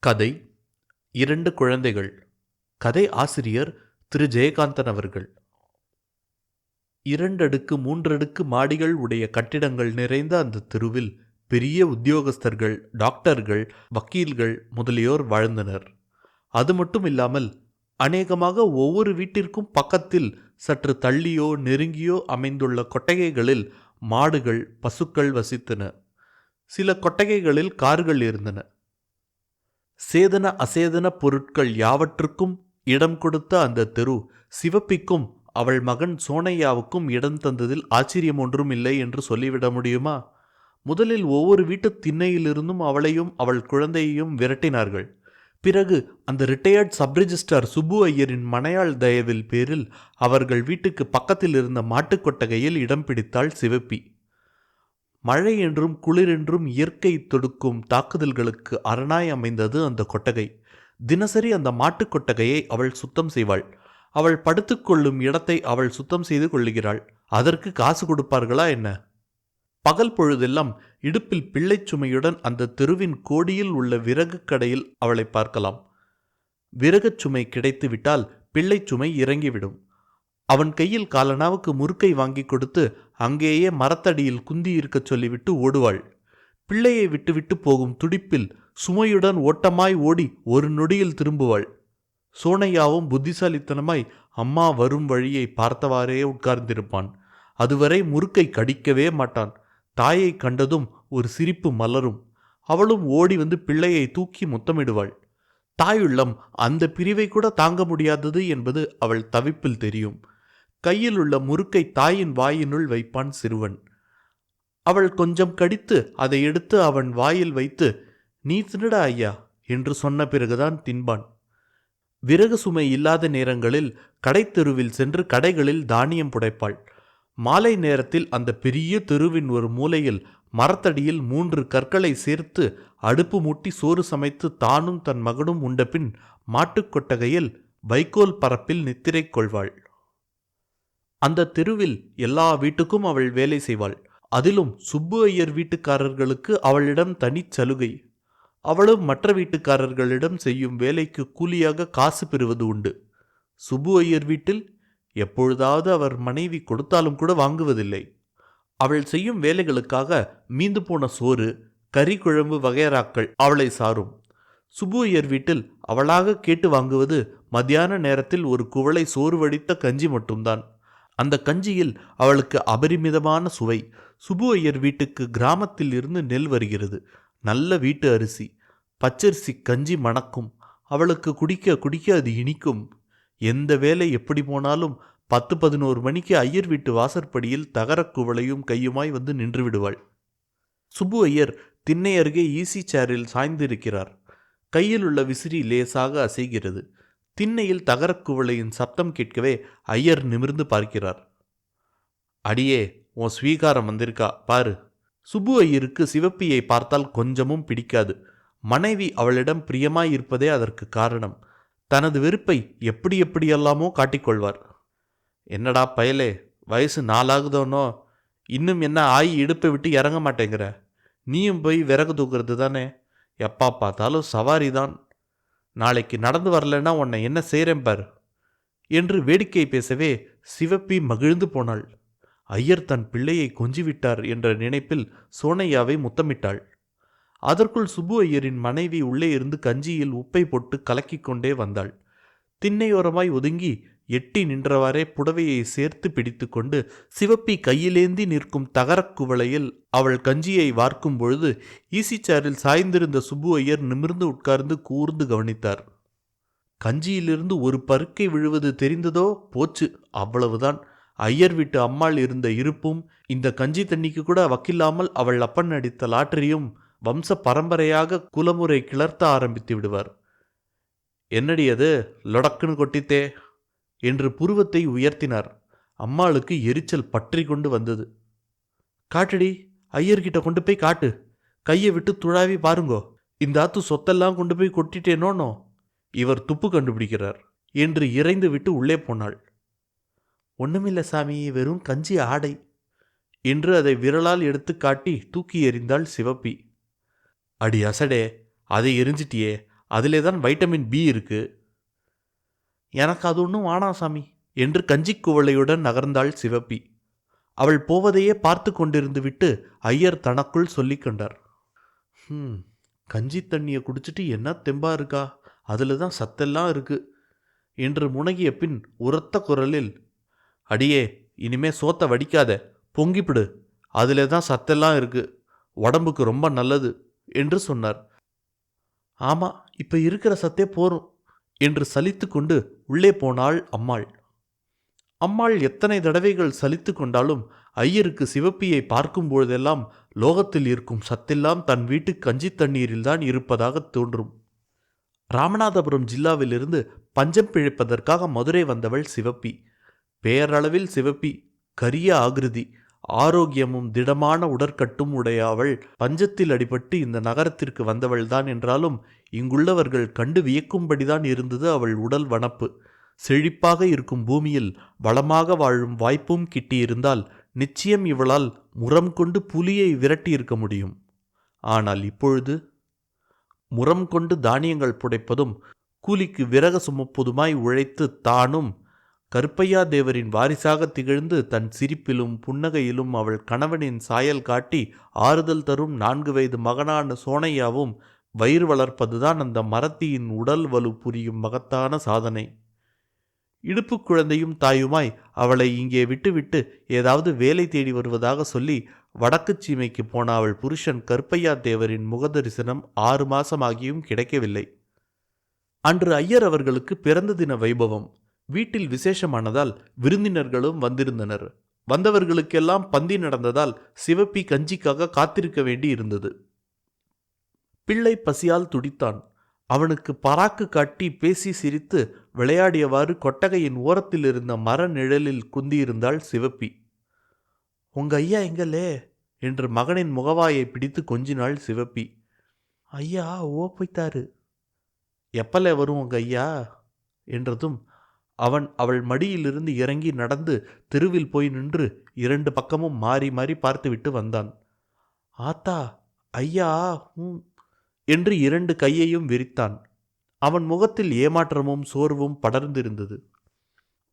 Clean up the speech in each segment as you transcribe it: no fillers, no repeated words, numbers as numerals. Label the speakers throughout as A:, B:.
A: கதை இரண்டு குழந்தைகள். கதை ஆசிரியர் திரு ஜெயகாந்தன் அவர்கள். 2 அடுக்கு 3 அடுக்கு மாடிகள் உடைய கட்டிடங்கள் நிறைந்த அந்த தெருவில் பெரிய உத்தியோகஸ்தர்கள், டாக்டர்கள், வக்கீல்கள் முதலியோர் வாழ்ந்தனர். அது மட்டும் இல்லாமல் அநேகமாக ஒவ்வொரு வீட்டிற்கும் பக்கத்தில் சற்று தள்ளியோ நெருங்கியோ அமைந்துள்ள கொட்டகைகளில் மாடுகள், பசுக்கள் வசித்தன. சில கொட்டகைகளில் கார்கள் இருந்தன. சேதன அசேதன பொருட்கள் யாவற்றுக்கும் இடம் கொடுத்த அந்த தெரு சிவப்பிக்கும் அவள் மகன் சோனையாவுக்கும் இடம் தந்ததில் ஆச்சரியம் ஒன்றும் இல்லை என்று சொல்லிவிட முடியுமா? முதலில் ஒவ்வொரு வீட்டு திண்ணையிலிருந்தும் அவளையும் அவள் குழந்தையையும் விரட்டினார்கள். பிறகு அந்த ரிட்டையர்ட் சப்ரிஜிஸ்டார் சுப்பு ஐயரின் மனையாள் தயவில் பேரில் அவர்கள் வீட்டுக்கு பக்கத்தில் இருந்த மாட்டுக்கொட்டகையில் இடம் பிடித்தாள் சிவப்பி. மழை என்றும் குளிர் என்றும் இயற்கை தொடுக்கும் தாக்குதல்களுக்கு அரணாய் அமைந்தது அந்த கொட்டகை. தினசரி அந்த மாட்டுக் கொட்டகையை அவள் சுத்தம் செய்வாள். அவள் படுத்துக்கொள்ளும் இடத்தை அவள் சுத்தம் செய்து கொள்ளுகிறாள். அதற்கு காசு கொடுப்பார்களா என்ன? பகல் பொழுதெல்லாம் இடுப்பில் பிள்ளைச் சுமையுடன் அந்த தெருவின் கோடியில் உள்ள விறகு கடையில் அவளை பார்க்கலாம். விறகுச் சுமை கிடைத்து விட்டால் பிள்ளைச் சுமை இறங்கிவிடும். அவன் கையில் காலனாவுக்கு முறுக்கை வாங்கி கொடுத்து அங்கேயே மரத்தடியில் குந்தி இருக்கச் சொல்லிவிட்டு ஓடுவாள். பிள்ளையை விட்டுவிட்டு போகும் துடிப்பில் சுமையுடன் ஓட்டமாய் ஓடி ஒரு நொடியில் திரும்புவாள். சோனையாவும் புத்திசாலித்தனமாய் அம்மா வரும் வழியை பார்த்தவாறே உட்கார்ந்திருப்பான். அதுவரை முறுக்கை கடிக்கவே மாட்டான். தாயை கண்டதும் ஒரு சிரிப்பு மலரும். அவளும் ஓடி வந்து பிள்ளையை தூக்கி முத்தமிடுவாள். தாயுள்ளம் அந்த பிரிவை கூட தாங்க முடியாதது என்பது அவள் தவிப்பில் தெரியும். கையில் உள்ள முறுக்கை தாயின் வாயினுள் வைப்பான் சிறுவன். அவள் கொஞ்சம் கடித்து அதை எடுத்து அவன் வாயில் வைத்து, "நீ தின்னுடா ஐயா" என்று சொன்ன பிறகுதான் தின்பான். விறகு சுமை இல்லாத நேரங்களில் கடைத்தெருவில் சென்று கடைகளில் தானியம் புடைப்பாள். மாலை நேரத்தில் அந்த பெரிய தெருவின் ஒரு மூலையில் மரத்தடியில் 3 கற்களை சேர்த்து அடுப்பு மூட்டி சோறு சமைத்து தானும் தன் மகனும் உண்டபின் மாட்டுக்கொட்டகையில் வைக்கோல் பரப்பில் நித்திரை கொள்வாள். அந்த தெருவில் எல்லா வீட்டுக்கும் அவள் வேலை செய்வாள். அதிலும் சுப்பு ஐயர் வீட்டுக்காரர்களுக்கு அவளிடம் தனிச் சலுகை. அவளும் மற்ற வீட்டுக்காரர்களிடம் செய்யும் வேலைக்கு கூலியாக காசு பெறுவது உண்டு. சுப்பு ஐயர் வீட்டில் எப்பொழுதாவது அவர் மனைவி கொடுத்தாலும் கூட வாங்குவதில்லை. அவள் செய்யும் வேலைகளுக்காக மீந்து போன சோறு, கறி குழம்பு வகையறாக்கள் அவளை சாரும். சுப்பு ஐயர் வீட்டில் அவளாக கேட்டு வாங்குவது மத்தியான நேரத்தில் ஒரு குவளை சோறு வடித்த கஞ்சி மட்டும்தான். அந்த கஞ்சியில் அவளுக்கு அபரிமிதமான சுவை. சுப்பு ஐயர் வீட்டுக்கு கிராமத்தில் இருந்து நெல் வருகிறது. நல்ல வீட்டு அரிசி. பச்சரிசி கஞ்சி மணக்கும். அவளுக்கு குடிக்க குடிக்க அது இனிக்கும். எந்த வேலை எப்படி போனாலும் 10-11 மணிக்கு ஐயர் வீட்டு வாசற்படியில் தகரக் குவளையும் கையுமாய் வந்து நின்று விடுவாள். சுப்பு ஐயர் திண்ணை அருகே ஈசி சேரில் சாய்ந்திருக்கிறார். கையில் உள்ள விசிறி லேசாக அசைகிறது. திண்ணையில் தகரக் குவளையின் சப்தம் கேட்கவே ஐயர் நிமிர்ந்து பார்க்கிறார். "அடியே, உன் ஸ்வீகாரம் வந்திருக்கா பாரு." சுப்பு ஐயருக்கு சிவப்பியை பார்த்தால் கொஞ்சமும் பிடிக்காது. மனைவி அவளிடம் பிரியமாயிருப்பதே அதற்கு காரணம். தனது வெறுப்பை எப்படி எப்படியெல்லாமோ காட்டிக்கொள்வார். "என்னடா பயலே, வயசு 4 ஆகுதோனோ, இன்னும் என்ன ஆயி இடுப்பை விட்டு இறங்க மாட்டேங்கிற? நீயும் போய் விறகு தூக்குறது தானே? எப்பா பார்த்தாலும் சவாரி தான். நாளைக்கு நடந்து வரலன்னா உன்னை என்ன செய்கிறேன் பார்" என்று வேடிக்கை பேசவே சிவப்பி மகிழ்ந்து போனாள். ஐயர் தன் பிள்ளையை கொஞ்சிவிட்டார் என்ற நினைப்பில் சோனையாவை முத்தமிட்டாள். அதற்குள் சுப்பு ஐயரின் மனைவி உள்ளே இருந்து கஞ்சியில் உப்பை போட்டு கலக்கிக் கொண்டே வந்தாள். திண்ணையோரமாய் ஒதுங்கி எட்டி நின்றவாறே புடவையை சேர்த்து பிடித்து கொண்டு சிவப்பி கையிலேந்தி நிற்கும் தகரக் குவளையில் அவள் கஞ்சியை வார்க்கும் பொழுது ஈசிச்சாரில் சாய்ந்திருந்த சுப்பு ஐயர் நிமிர்ந்து உட்கார்ந்து கூர்ந்து கவனித்தார். கஞ்சியிலிருந்து ஒரு பருக்கை விழுவது தெரிந்ததோ போச்சு, அவ்வளவுதான். ஐயர் வீட்டு அம்மாள் இருந்த இருப்பும் இந்த கஞ்சி தண்ணிக்கு கூட வக்கில்லாமல் அவள் அப்பன் அடித்த லாட்டரியும் வம்ச பரம்பரையாக குலமுறை கிளர்த்த ஆரம்பித்து விடுவார். "என்னடி அது லொடக்குன்னு கொட்டித்தே" என்று புருவத்தை உயர்த்தினார். அம்மாளுக்கு எரிச்சல் பற்றி கொண்டு வந்தது. "காட்டுடி, ஐயர்கிட்ட கொண்டு போய் காட்டு. கையை விட்டு துழாவி பாருங்கோ. இந்த ஆத்து சொத்தெல்லாம் கொண்டு போய் கொட்டிட்டேனோனோ. இவர் துப்பு கண்டுபிடிக்கிறார்" என்று இறைந்து விட்டு உள்ளே போனாள். "ஒண்ணுமில்ல சாமி, வெறும் கஞ்சி ஆடை" என்று அதை விரலால் எடுத்து காட்டி தூக்கி எறிந்தாள் சிவப்பி. "அடி அசடே, அதை எரிஞ்சிட்டியே, அதிலே தான் வைட்டமின் பி இருக்கு. எனக்கு அது ஒன்றும் வானாம் சாமி என்று கஞ்சிக் குவளையுடன் நகர்ந்தாள் சிவப்பி. அவள் போவதையே பார்த்து கொண்டிருந்து விட்டு ஐயர் தனக்குள் சொல்லிக் கொண்டார். கஞ்சி தண்ணியை குடிச்சிட்டு என்ன தெம்பா இருக்கா, அதில் தான் சத்தெல்லாம் இருக்கு என்று முனகிய பின் உரத்த குரலில், அடியே, இனிமே சோத்தை வடிக்காத, பொங்கிப்பிடு, அதில் தான் சத்தெல்லாம் இருக்கு, உடம்புக்கு ரொம்ப நல்லது என்று சொன்னார். ஆமா, இப்போ இருக்கிற சத்தே போரும் என்று சலித்து கொண்டு உள்ளே போனாள் அம்மாள். அம்மாள் எத்தனை தடவைகள் சலித்து கொண்டாலும் ஐயருக்கு சிவப்பியை பார்க்கும் பொழுதெல்லாம் லோகத்தில் இருக்கும் சத்தெல்லாம் தன் வீட்டு கஞ்சி தண்ணீரில்தான் இருப்பதாக தோன்றும். ராமநாதபுரம் ஜில்லாவிலிருந்து பஞ்சம் பிழைப்பதற்காக மதுரை வந்தவள் சிவப்பி. பேரளவில் சிவப்பி, கரிய ஆகிருதி, ஆரோக்கியமும் திடமான உடற்கட்டும் உடைய அவள் பஞ்சத்தில் அடிபட்டு இந்த நகரத்திற்கு வந்தவள்தான் என்றாலும் இங்குள்ளவர்கள் கண்டு வியக்கும்படிதான் இருந்தது அவள் உடல் வனப்பு. செழிப்பாக இருக்கும் பூமியில் வளமாக வாழும் வாய்ப்பும் கிட்டியிருந்தால் நிச்சயம் இவளால் முரம் கொண்டு புலியை விரட்டியிருக்க முடியும். ஆனால் இப்பொழுது முரம் கொண்டு தானியங்கள் புடைப்பதும் கூலிக்கு விறகு சுமப்பதுமாய் உழைத்து தானும் கருப்பையா தேவரின் வாரிசாக திகழ்ந்து தன் சிரிப்பிலும் புன்னகையிலும் அவள் கணவனின் சாயல் காட்டி ஆறுதல் தரும் 4 வயது மகனான சோனையாவும் வயிறு வளர்ப்பதுதான் அந்த மரத்தியின் உடல் வலு புரியும் மகத்தான சாதனை. இடுப்பு குழந்தையும் தாயுமாய் அவளை இங்கே விட்டுவிட்டு ஏதாவது வேலை தேடி வருவதாக சொல்லி வடக்கு சீமைக்கு போன அவள் புருஷன் கருப்பையா தேவரின் முகதரிசனம் 6 மாசமாகியும் கிடைக்கவில்லை. அன்று ஐயர் அவர்களுக்கு பிறந்த தின வைபவம். வீட்டில் விசேஷமானதால் விருந்தினர்களும் வந்திருந்தனர். வந்தவர்களுக்கெல்லாம் பந்தி நடந்ததால் சிவப்பி கஞ்சிக்காக காத்திருக்க வேண்டி இருந்தது. பிள்ளை பசியால் துடித்தான். அவனுக்கு பராக்கு காட்டி பேசி சிரித்து விளையாடியவாறு கொட்டகையின் ஓரத்தில் இருந்த மர நிழலில் குந்தியிருந்தாள் சிவப்பி. உங்க ஐயா எங்கலே என்று மகனின் முகவாயை பிடித்து கொஞ்சினாள் சிவப்பி. ஐயா போய்த்தாரு. எப்பல வரும் உங்க ஐயா என்றதும் அவன் அவள் மடியிலிருந்து இறங்கி நடந்து தெருவில் போய் நின்று 2 பக்கமும் மாறி மாறி பார்த்துவிட்டு வந்தான். ஆத்தா, ஐயா என்று 2 கையையும் விரித்தான். அவன் முகத்தில் ஏமாற்றமும் சோர்வும் படர்ந்திருந்தது.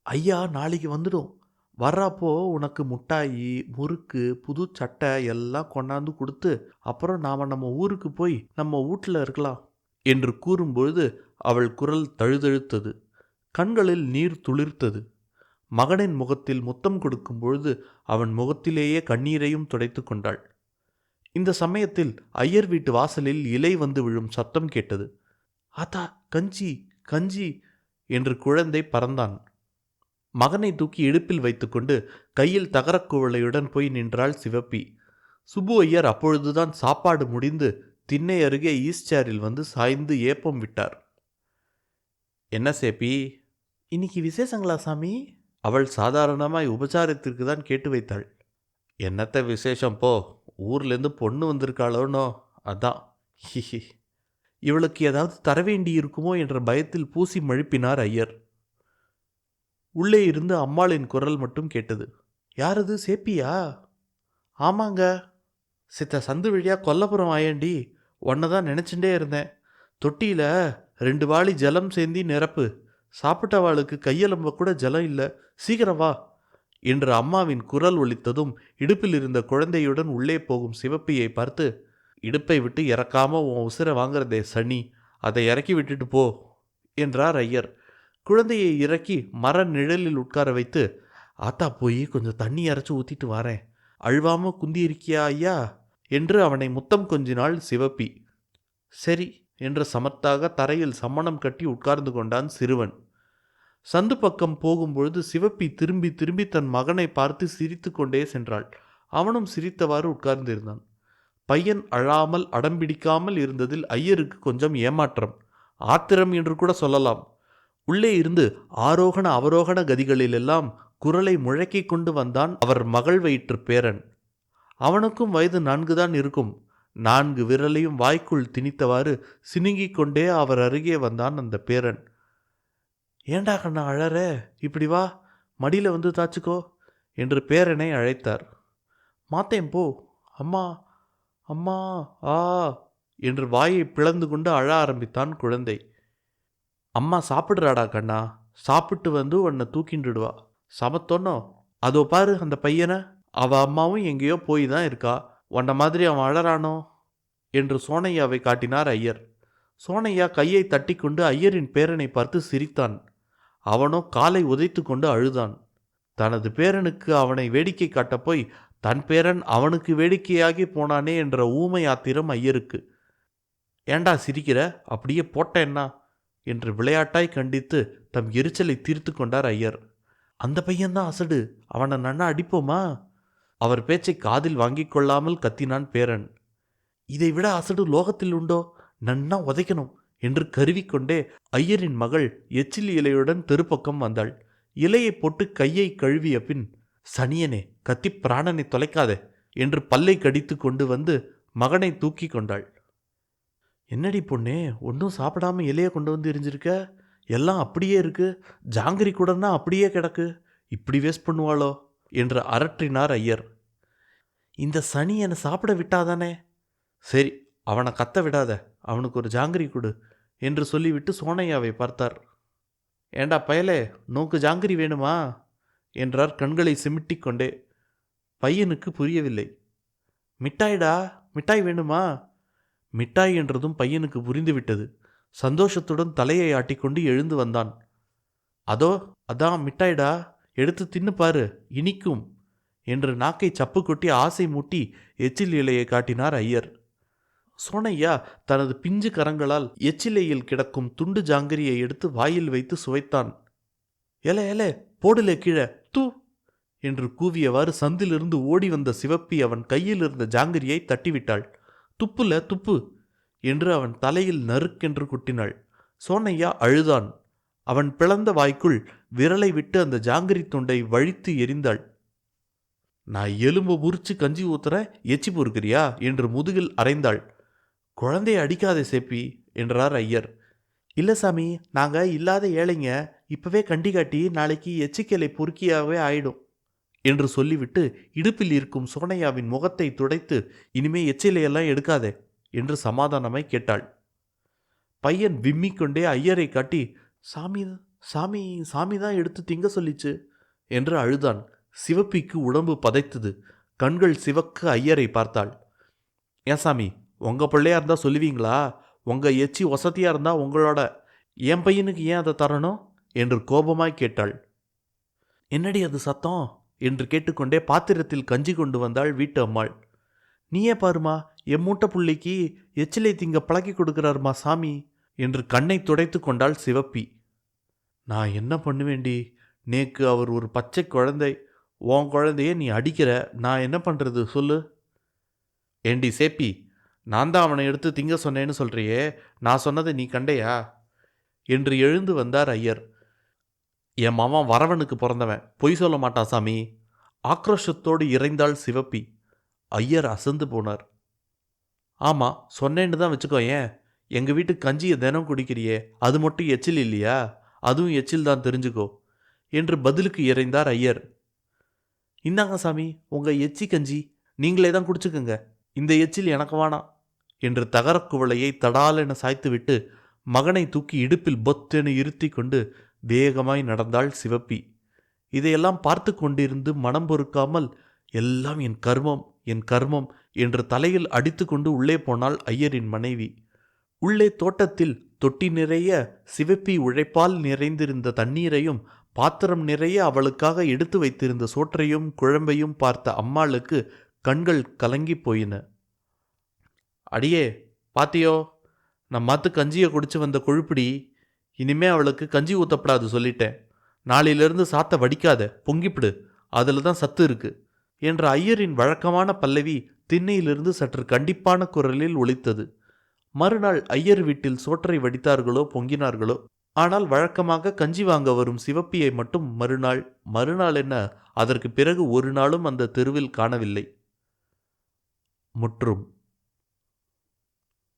A: ஐயா நாளைக்கு வந்துடும். வர்றப்போ உனக்கு முட்டாயி, முறுக்கு, புது சட்டை எல்லாம் கொண்டாந்து கொடுத்து அப்புறம் நாம் நம்ம ஊருக்கு போய் நம்ம வீட்டில் இருக்கலாம் என்று கூறும்பொழுது அவள் குரல் தழுதழுத்தது. கண்களில் நீர் துளிர்த்தது. மகனின் முகத்தில் முத்தம் கொடுக்கும் பொழுது அவன் முகத்திலேயே கண்ணீரையும் துடைத்து கொண்டாள். இந்த சமயத்தில் ஐயர் வீட்டு வாசலில் இலை வந்து விழும் சத்தம் கேட்டது. ஆத்தா, கஞ்சி கஞ்சி என்று குழந்தை பறந்தான். மகனை தூக்கி இடுப்பில் வைத்துக்கொண்டு கையில் தகரக்குவளையுடன் போய் நின்றாள் சிவப்பி. சுப்பு ஐயர் அப்பொழுதுதான் சாப்பாடு முடிந்து திண்ணை அருகே ஈஸ்டேரில் வந்து சாய்ந்து ஏப்பம் விட்டார். என்ன சேப்பி, இன்னைக்கு விசேஷங்களா சாமி? அவள் சாதாரணமாய் உபச்சாரத்திற்கு தான் கேட்டு வைத்தாள். என்னத்த விசேஷம் போ, ஊர்லேருந்து பொண்ணு வந்திருக்காளோனோ, அதான். ஹிஹி. இவளுக்கு ஏதாவது தர வேண்டி இருக்குமோ என்ற பயத்தில் பூசி மழுப்பினார் ஐயர். உள்ளே இருந்து அம்மாளின் குரல் மட்டும் கேட்டது. யாரது, சேப்பியா? ஆமாங்க, சித்த சந்து வழியா கொல்லப்புறம் ஆயண்டி, உன்னை தான் நினச்சிட்டே இருந்தேன். தொட்டியில் 2 வாளி ஜலம் சேந்தி நிரப்பு. சாப்பிட்டவாளுக்கு கையெலம்ப கூட ஜலம் இல்லை, சீக்கிரம் வா என்று அம்மாவின் குரல் ஒலித்ததும் இடுப்பில் இருந்த குழந்தையுடன் உள்ளே போகும் சிவப்பியை பார்த்து, இடுப்பை விட்டு இறக்காம உன் உசிரை வாங்குறதே சனி, அதை இறக்கி விட்டுட்டு போ என்றார் ஐயர். குழந்தையை இறக்கி மர நிழலில் உட்கார வைத்து, ஆத்தா போய் கொஞ்சம் தண்ணி அரைச்சி ஊற்றிட்டு வரேன், அழுவாம குந்தி இருக்கியா ஐயா என்று அவனை முத்தம் கொஞ்சினாள் சிவப்பி. சரி என்று சமத்தாக தரையில் சம்மணம் கட்டி உட்கார்ந்து கொண்டான் சிறுவன். சந்து பக்கம் போகும்பொழுது சிவப்பி திரும்பி திரும்பி தன் மகனை பார்த்து சிரித்து கொண்டே சென்றாள். அவனும் சிரித்தவாறு உட்கார்ந்திருந்தான். பையன் அழாமல் அடம்பிடிக்காமல் இருந்ததில் ஐயருக்கு கொஞ்சம் ஏமாற்றம், ஆத்திரம் என்று கூட சொல்லலாம். உள்ளே இருந்து ஆரோகண அவரோகண கதிகளிலெல்லாம் குரலை முழக்கிக் கொண்டு வந்தான் அவர் மகள் வயிற்று பேரன். அவனுக்கும் வயது 4 தான் இருக்கும். 4 விரலையும் வாய்க்குள் திணித்தவாறு சினுங்கிக் கொண்டே அவர் அருகே வந்தான் அந்த பேரன். ஏண்டா கண்ணா அழற, இப்படி வா, மடியில் வந்து தாச்சுக்கோ என்று பேரனை அழைத்தார். மாத்தேன் போ. அம்மா அம்மா ஆ என்று வாயை பிளந்து கொண்டு அழ ஆரம்பித்தான் குழந்தை. அம்மா சாப்பிடுறாடா கண்ணா, சாப்பிட்டு வந்து உன்னை தூக்கிண்டுடுவா. சமத்தோன்னோ அதோ பாரு அந்த பையனை, அவ அம்மாவும் எங்கேயோ போய் தான் இருக்கா, உன்ன மாதிரி அவன் அழறானோ என்று சோனையாவை காட்டினார் ஐயர். சோனையா கையை தட்டி கொண்டு ஐயரின் பேரனை பார்த்து சிரித்தான். அவனோ காலை உதைத்து கொண்டு அழுதான். தனது பேரனுக்கு அவனை வேடிக்கை காட்டப் போய் தன் பேரன் அவனுக்கு வேடிக்கையாகி போனானே என்ற ஊமை ஆத்திரம் ஐயருக்கு. ஏண்டா சிரிக்கிற, அப்படியே போட்டேன்னா என்று விளையாட்டாய் கண்டித்து தம் எரிச்சலை தீர்த்து கொண்டார் ஐயர். அந்த பையன்தான் அசடு, அவனை நன்னா அடிப்போமா? அவர் பேச்சை காதில் வாங்கிக் கொள்ளாமல் கத்தினான் பேரன். இதைவிட அசடு லோகத்தில் உண்டோ, நன்னா உதைக்கணும் என்று கருவிக்கொண்டே ஐயரின் மகள் எச்சில் இலையுடன் தெருப்பக்கம் வந்தாள். இலையை போட்டு கையை கழுவிய பின், சனியனே கத்தி பிராணனை தொலைக்காதே என்று பல்லை கடித்து கொண்டு வந்து மகனை தூக்கி கொண்டாள். என்னடி பொண்ணே, ஒன்றும் சாப்பிடாம இலையை கொண்டு வந்து எரிஞ்சிருக்க, எல்லாம் அப்படியே இருக்கு, ஜாங்கிரி கூடனா அப்படியே கிடக்கு, இப்படி வேஸ்ட் பண்ணுவாளோ என்று அரற்றினார் ஐயர். இந்த சனி என்னை சாப்பிட விட்டாதானே, சரி அவனை கத்த விடாத, அவனுக்கு ஒரு ஜாங்கிரி கொடு என்று சொல்லிவிட்டு சோனையாவை பார்த்தார். ஏண்டா பயலே, நோக்கு ஜாங்கிரி வேணுமா என்றார் கண்களை சிமிட்டி கொண்டே. பையனுக்கு புரியவில்லை. மிட்டாய்டா, மிட்டாய் வேணுமா? மிட்டாய் என்றதும் பையனுக்கு புரிந்துவிட்டது. சந்தோஷத்துடன் தலையை ஆட்டிக்கொண்டு எழுந்து வந்தான். அதோ அதான் மிட்டாய்டா, எடுத்து தின்னு பாரு, இனிக்கும் என்று நாக்கை சப்பு கொட்டி ஆசை மூட்டி எச்சில் இலையை காட்டினார் ஐயர். சோனையா தனது பிஞ்சு கரங்களால் எச்சிலையில் கிடக்கும் துண்டு ஜாங்கிரியை எடுத்து வாயில் வைத்து சுவைத்தான். எலே எலே போடலே கீழே, தூ என்று கூவியவாறு சந்திலிருந்து ஓடி வந்த சிவப்பி அவன் கையில் இருந்த ஜாங்கிரியை தட்டிவிட்டாள். துப்புல துப்பு என்று அவன் தலையில் நறுக்கென்று குட்டினாள். சோனையா அழுதான். அவன் பிளந்த வாய்க்குள் விரலை விட்டு அந்த ஜாங்கிரி துண்டை வழித்து எரிந்தாள். நான் எலும்பு முறிச்சு கஞ்சி ஊத்துற, எச்சி பொறுக்கிறியா என்று முதுகில் அரைந்தாள். குழந்தைய அடிக்காதே சேப்பி என்றார் ஐயர். இல்லை சாமி, நாங்கள் இல்லாத ஏழைங்க, இப்பவே கண்டி காட்டி நாளைக்கு எச்சிக்கலை பொறுக்கியாவே ஆயிடும் என்று சொல்லிவிட்டு இடுப்பில் இருக்கும் சோனையாவின் முகத்தை துடைத்து, இனிமே எச்சிலையெல்லாம் எடுக்காதே என்று சமாதானமாய் கேட்டாள். பையன் விம்மிக்கொண்டே ஐயரை காட்டி, சாமி சாமி சாமி தான் எடுத்து திங்க சொல்லிச்சு என்று அழுதான். சிவப்பிக்கு உடம்பு பதைத்தது. கண்கள் சிவக்க ஐயரை பார்த்தாள். ஏன் சாமி, உங்கள் பிள்ளையா இருந்தால் சொல்லுவீங்களா? உங்கள் எச்சி வசதியாக இருந்தால் உங்களோட, என் பையனுக்கு ஏன் அதை தரணும் என்று கோபமாய் கேட்டாள். என்னடி அது சத்தம் என்று கேட்டுக்கொண்டே பாத்திரத்தில் கஞ்சி கொண்டு வந்தாள் வீட்டு அம்மாள். நீயே பாருமா, என் மூட்டை புள்ளைக்கு எச்சிலை திங்க பழக்கி கொடுக்கிறாருமா சாமி என்று கண்ணை துடைத்து கொண்டாள் சிவப்பி. நான் என்ன பண்ணுவேண்டி, நேக்கு அவர் ஒரு பச்சை குழந்தை, உன் குழந்தைய நீ அடிக்கிற, நான் என்ன பண்ணுறது சொல்லு? ஏண்டி சேப்பி, நான் தான் அவனை எடுத்து திங்க சொன்னேன்னு சொல்கிறியே, நான் சொன்னதை நீ கண்டையா என்று எழுந்து வந்தார் ஐயர். என் மாமன் வரவனுக்கு பிறந்தவன், பொய் சொல்ல மாட்டான் சாமி ஆக்ரோஷத்தோடு இறைந்தாள் சிவப்பி. ஐயர் அசந்து போனார். ஆமாம் சொன்னேன்னு தான் வச்சுக்கோ, ஏன் எங்கள் வீட்டு கஞ்சியை தினம் குடிக்கிறியே, அது மட்டும் எச்சில் இல்லையா? அதுவும் எச்சில் தான், தெரிஞ்சுக்கோ என்று பதிலுக்கு இறைந்தார் ஐயர். இந்தாங்க சாமி உங்கள் எச்சி கஞ்சி, நீங்களே தான் குடிச்சுக்குங்க, இந்த எச்சில் எனக்கு வேணாம் என்று தகரக்குவளையை தடாலென சாய்த்துவிட்டு மகனை தூக்கி இடுப்பில் பொத்தென இருத்தி கொண்டு வேகமாய் நடந்தாள் சிவப்பி. இதையெல்லாம் பார்த்து கொண்டிருந்து மனம் பொறுக்காமல், எல்லாம் என் கர்மம் என் கர்மம் என்று தலையில் அடித்து கொண்டு உள்ளே போனாள் ஐயரின் மனைவி. உள்ளே தோட்டத்தில் தொட்டி நிறைய சிவப்பி உழைப்பால் நிறைந்திருந்த தண்ணீரையும் பாத்திரம் நிறைய அவளுக்காக எடுத்து வைத்திருந்த சோற்றையும் குழம்பையும் பார்த்த அம்மாளுக்கு கண்கள் கலங்கி போயின. அடியே பாத்தியோ, நம்மாத்து கஞ்சியை குடிச்சு வந்த கொழுப்பிடி, இனிமே அவளுக்கு கஞ்சி ஊற்றப்படாது சொல்லிட்டேன், நாளையிலிருந்து சாத்த வடிக்காத, பொங்கிப்பிடு, அதில் தான் சத்து இருக்கு என்ற ஐயரின் வழக்கமான பல்லவி திண்ணையிலிருந்து சற்று கண்டிப்பான குரலில் ஒலித்தது. மறுநாள் ஐயர் வீட்டில் சோற்றை வடித்தார்களோ பொங்கினார்களோ, ஆனால் வழக்கமாக கஞ்சி வாங்க வரும் சிவப்பியை மட்டும் மறுநாள் என்ன, அதற்கு பிறகு ஒரு நாளும் அந்த தெருவில் காணவில்லை. முற்றும்.